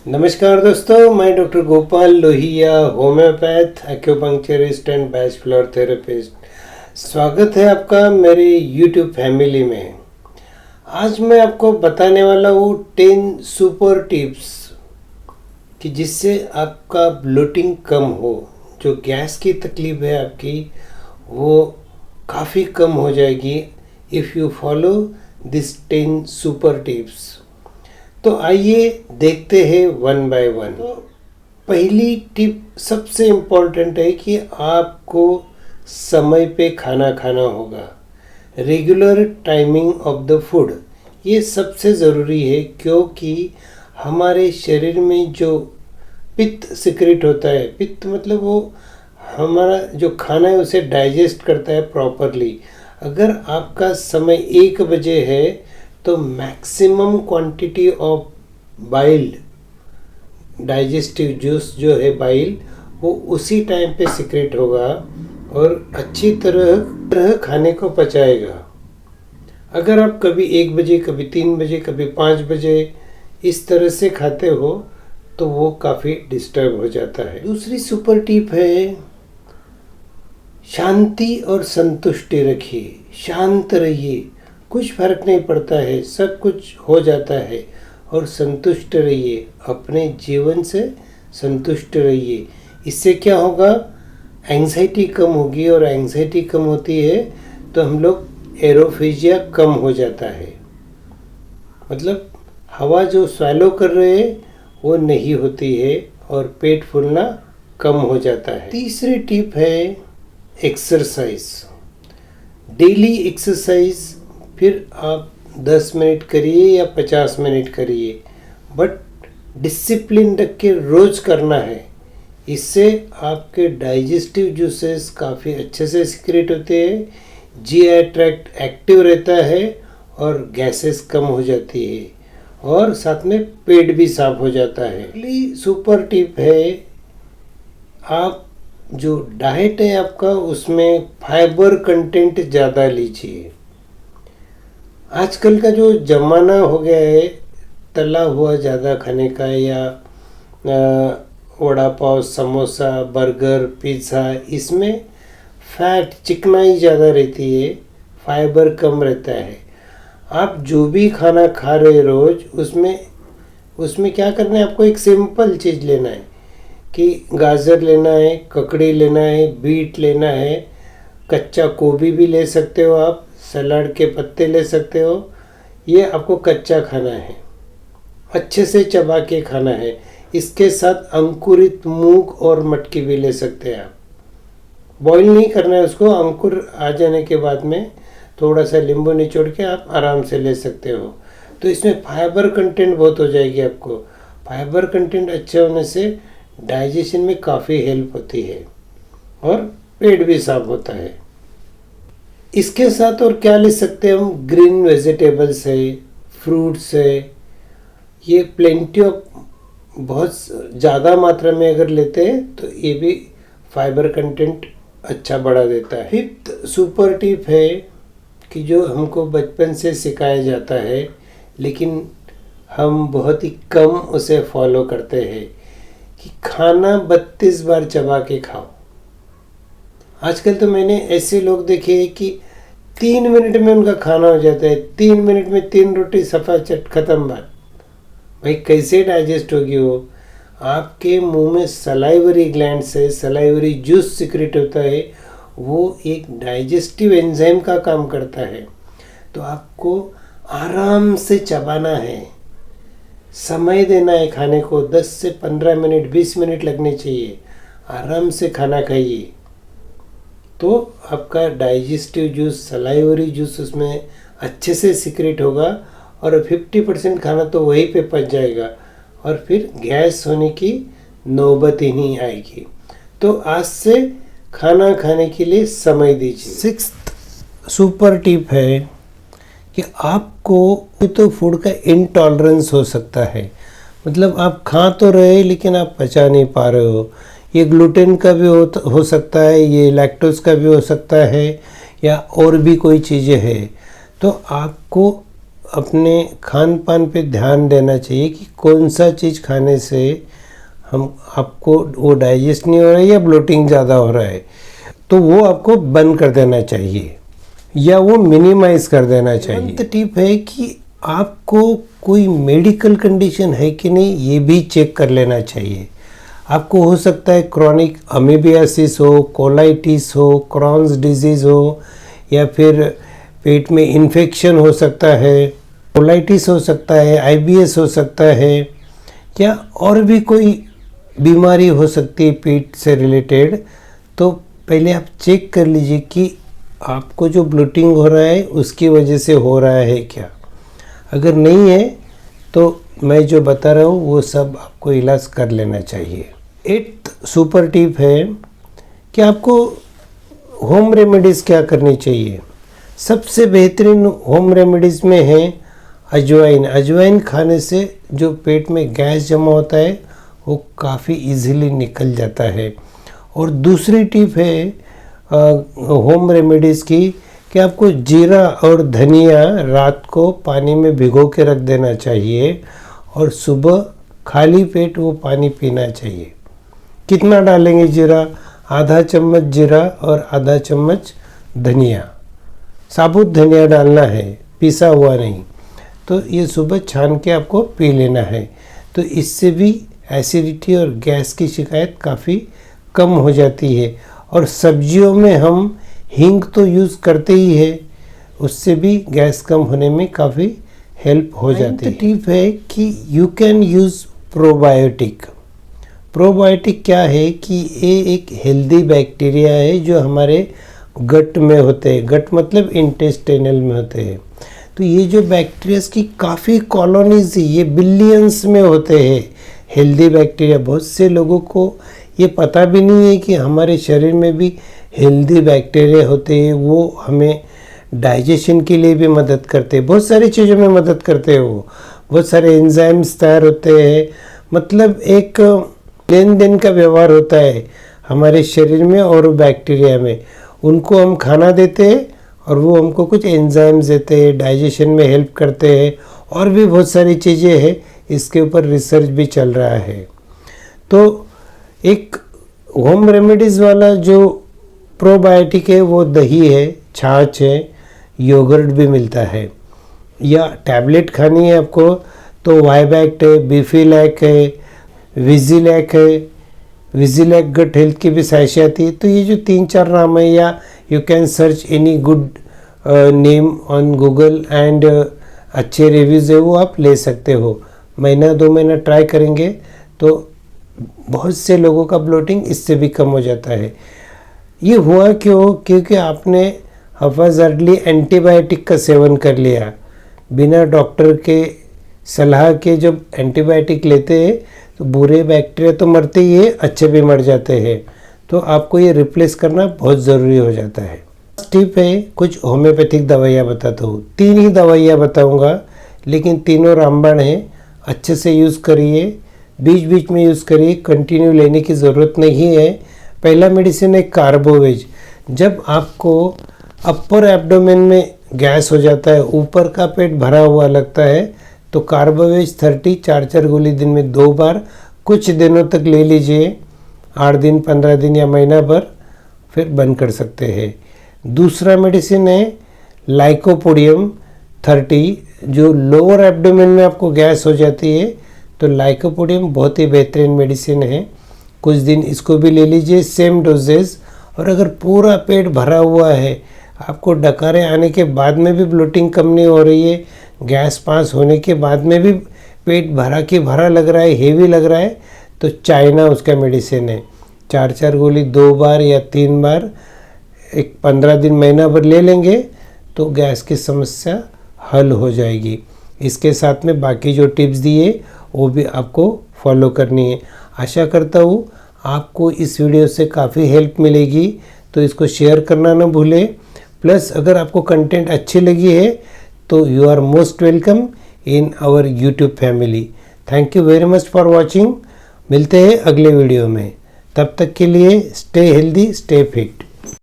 नमस्कार दोस्तों, मैं doctor Gopal Lohia, homeopath, acupuncturist and bachelor therapist. स्वागत है आपका मेरे यूट्यूब फैमिली में। आज मैं आपको बताने वाला हूँ 10 सुपर टिप्स कि जिससे आपका ब्लोटिंग कम हो, जो गैस की तकलीफ है आपकी वो काफ़ी कम हो जाएगी if you follow this 10 super tips. तो आइए देखते हैं वन बाय वन। तो पहली टिप सबसे इम्पोर्टेंट है कि आपको समय पे खाना खाना होगा। Regular timing of the food, ये सबसे ज़रूरी है, क्योंकि हमारे शरीर में जो पित्त सिक्रेट होता है, पित्त मतलब वो हमारा जो खाना है उसे डाइजेस्ट करता है प्रॉपरली। अगर आपका समय 1 बजे है तो maximum quantity of billed digestive juice जो है बाइल, वो उसी टाइम पे सिक्रेट होगा और अच्छी तरह खाने को पचाएगा। अगर आप कभी 1 बजे, कभी 3 बजे, कभी 5 बजे इस तरह से खाते हो तो वो काफ़ी डिस्टर्ब हो जाता है। दूसरी सुपर टिप है, शांति और संतुष्टि रखिए, शांत रहिए। कुछ फर्क नहीं पड़ता है, सब कुछ हो जाता है, और संतुष्ट रहिए, अपने जीवन से संतुष्ट रहिए। इससे क्या होगा, एंग्जाइटी कम होगी, और एंग्जाइटी कम होती है तो हम लोग एरोफेजिया कम हो जाता है, मतलब हवा जो स्वैलो कर रहे हैं वो नहीं होती है और पेट फूलना कम हो जाता है। तीसरी टिप है एक्सरसाइज, डेली एक्सरसाइज। फिर आप 10 मिनट करिए या 50 मिनट करिए, बट डिसिप्लिन रख के रोज़ करना है। इससे आपके डाइजेस्टिव जूसेस काफ़ी अच्छे से सिक्रेट होते हैं, जीआई ट्रैक्ट एक्टिव रहता है और गैसेस कम हो जाती है, और साथ में पेट भी साफ हो जाता है। अगली सुपर टिप है, आप जो डाइट है आपका उसमें फाइबर कंटेंट ज़्यादा लीजिए। आजकल का जो ज़माना हो गया है तला हुआ ज़्यादा खाने का, या वड़ा पाव, समोसा, बर्गर, पिज़्ज़ा, इसमें फैट, चिकनाई ज़्यादा रहती है, फाइबर कम रहता है। आप जो भी खाना खा रहे रोज़, उसमें क्या करना है, आपको एक सिंपल चीज़ लेना है कि गाजर लेना है, ककड़ी लेना है, बीट लेना है, कच्चा गोभी भी ले सकते हो आप, सलाद के पत्ते ले सकते हो। ये आपको कच्चा खाना है, अच्छे से चबा के खाना है। इसके साथ अंकुरित मूंग और मटकी भी ले सकते हैं आप। बॉईल नहीं करना है उसको, अंकुर आ जाने के बाद में थोड़ा सा नींबू निचोड़ के आप आराम से ले सकते हो। तो इसमें फाइबर कंटेंट बहुत हो जाएगी आपको। फाइबर कंटेंट अच्छे होने से डाइजेशन में काफ़ी हेल्प होती है और पेट भी साफ होता है। इसके साथ और क्या ले सकते हैं हम, ग्रीन वेजिटेबल्स है, फ्रूट्स है, ये प्लेंटी ऑफ, बहुत ज़्यादा मात्रा में अगर लेते हैं तो ये भी फाइबर कंटेंट अच्छा बढ़ा देता है। फिफ्थ सुपर टिप है कि जो हमको बचपन से सिखाया जाता है लेकिन हम बहुत ही कम उसे फॉलो करते हैं, कि खाना 32 बार चबा के खाओ। आजकल तो मैंने ऐसे लोग देखे हैं कि 3 मिनट में उनका खाना हो जाता है, 3 मिनट में 3 रोटी सफ़ा चट खत्म बात। भाई कैसे डाइजेस्ट होगी वो? आपके मुंह में सलाइवरी ग्लैंड से सलाइवरी जूस सिक्रेट होता है, वो एक डाइजेस्टिव एंजाइम का काम करता है। तो आपको आराम से चबाना है, समय देना है खाने को, 10 से 15 मिनट, 20 मिनट लगने चाहिए। आराम से खाना खाइए तो आपका डाइजेस्टिव जूस, सलाइवरी जूस उसमें अच्छे से सिक्रेट होगा, और 50% खाना तो वहीं पे पच जाएगा, और फिर गैस होने की नौबत ही नहीं आएगी। तो आज से खाना खाने के लिए समय दीजिए। 6th सुपर टिप है कि आपको तो फूड का इंटॉलरेंस हो सकता है, मतलब आप खा तो रहे लेकिन आप पचा नहीं पा रहे हो। ये ग्लूटेन का भी हो सकता है, ये लैक्टोज का भी हो सकता है, या और भी कोई चीज़ें हैं। तो आपको अपने खान पान पे ध्यान देना चाहिए कि कौन सा चीज़ खाने से आपको वो डाइजेस्ट नहीं हो रहा है या ब्लोटिंग ज़्यादा हो रहा है, तो वो आपको बंद कर देना चाहिए या वो मिनिमाइज कर देना चाहिए। तो टिप है कि आपको कोई मेडिकल कंडीशन है कि नहीं ये भी चेक कर लेना चाहिए। आपको हो सकता है क्रॉनिक अमीबियासिस हो, कोलाइटिस हो, क्रॉन्स डिजीज़ हो, या फिर पेट में इन्फेक्शन हो सकता है, कोलाइटिस हो सकता है, आईबीएस हो सकता है, या और भी कोई बीमारी हो सकती है पेट से रिलेटेड। तो पहले आप चेक कर लीजिए कि आपको जो ब्लोटिंग हो रहा है उसकी वजह से हो रहा है क्या। अगर नहीं है तो मैं जो बता रहा हूँ वो सब आपको इलाज कर लेना चाहिए। 8th सुपर टिप है कि आपको होम रेमेडीज़ क्या करनी चाहिए। सबसे बेहतरीन होम रेमेडीज़ में है अजवाइन। अजवाइन खाने से जो पेट में गैस जमा होता है वो काफ़ी इजीली निकल जाता है। और दूसरी टिप है होम रेमेडीज़ की कि आपको जीरा और धनिया रात को पानी में भिगो के रख देना चाहिए और सुबह खाली पेट वो पानी पीना चाहिए। कितना डालेंगे जीरा? आधा चम्मच जीरा और आधा चम्मच धनिया, साबुत धनिया डालना है, पिसा हुआ नहीं। तो ये सुबह छान के आपको पी लेना है। तो इससे भी एसिडिटी और गैस की शिकायत काफ़ी कम हो जाती है। और सब्जियों में हम हींग तो यूज़ करते ही है, उससे भी गैस कम होने में काफ़ी हेल्प हो जाती है। टिप है कि you can use probiotic. Probiotic क्या है कि ये एक हेल्दी बैक्टीरिया है जो हमारे गट में होते हैं। गट मतलब इंटेस्टाइनल में होते हैं। तो ये जो बैक्टीरियाज की काफ़ी कॉलोनीज, ये बिलियंस में होते हैं हेल्दी बैक्टीरिया। बहुत से लोगों को ये पता भी नहीं है कि हमारे शरीर में भी हेल्दी बैक्टीरिया होते हैं। वो हमें डाइजेशन के लिए भी मदद करते हैं, बहुत सारी चीज़ों में मदद करते हैं। वो बहुत सारे एंजाइम्स तैयार होते हैं। मतलब एक लेन देन का व्यवहार होता है हमारे शरीर में और बैक्टीरिया में। उनको हम खाना देते हैं और वो हमको कुछ एंजाइम्स देते हैं, डाइजेशन में हेल्प करते हैं। और भी बहुत सारी चीज़ें हैं, इसके ऊपर रिसर्च भी चल रहा है। तो एक होम रेमेडीज़ वाला जो प्रोबायोटिक है वो दही है, छाछ है, योगर्ट भी मिलता है। या टैबलेट खानी है आपको तो वाइबैक्ट है, बीफीलैक है, विजिलैक है। विजिलैक गट हेल्थ की भी सहायता आती है। तो ये जो 3-4 नाम है, या you can search any good name on Google and अच्छे रिव्यूज़ है वो आप ले सकते हो। महीना 2 महीना ट्राई करेंगे तो बहुत से लोगों का ब्लोटिंग इससे भी कम हो जाता है। ये हुआ क्यों? क्योंकि आपने हफाजर्डली एंटीबायोटिक का सेवन कर लिया। बिना डॉक्टर के सलाह के जब एंटीबायोटिक लेते हैं तो बुरे बैक्टीरिया तो मरते ही है, अच्छे भी मर जाते हैं। तो आपको ये रिप्लेस करना बहुत ज़रूरी हो जाता है। टिप है कुछ होम्योपैथिक दवाइयाँ बताता हूँ। 3 ही दवाइयाँ बताऊँगा, लेकिन तीनों रामबाण हैं। अच्छे से यूज़ करिए, बीच बीच में यूज़ करिए, कंटिन्यू लेने की ज़रूरत नहीं है। पहला मेडिसिन है कार्बोवेज। जब आपको अपर एब्डोमेन में गैस हो जाता है, ऊपर का पेट भरा हुआ लगता है, तो कार्बोवेज 30 4 गोली दिन में 2 बार कुछ दिनों तक ले लीजिए, 8 दिन 15 दिन या महीना भर, फिर बंद कर सकते हैं। दूसरा मेडिसिन है लाइकोपोडियम 30। जो लोअर एब्डोमेन में आपको गैस हो जाती है तो लाइकोपोडियम बहुत ही बेहतरीन मेडिसिन है। कुछ दिन इसको भी ले लीजिए, सेम डोजेज। और अगर पूरा पेट भरा हुआ है, आपको डकारे आने के बाद में भी ब्लोटिंग कम नहीं हो रही है, गैस पास होने के बाद में भी पेट भरा के भरा लग रहा है, हेवी लग रहा है, तो चाइना उसका मेडिसिन है। 4 गोली 2 बार या 3 बार एक 15 दिन महीना भर ले लेंगे तो गैस की समस्या हल हो जाएगी। इसके साथ में बाकी जो टिप्स दिए वो भी आपको फॉलो करनी है। आशा करता हूँ आपको इस वीडियो से काफ़ी हेल्प मिलेगी, तो इसको शेयर करना ना भूलें। प्लस अगर आपको कंटेंट अच्छी लगी है तो you are most welcome in our YouTube family. Thank you very much for watching. मिलते हैं अगले वीडियो में, तब तक के लिए स्टे हेल्दी, स्टे फिट।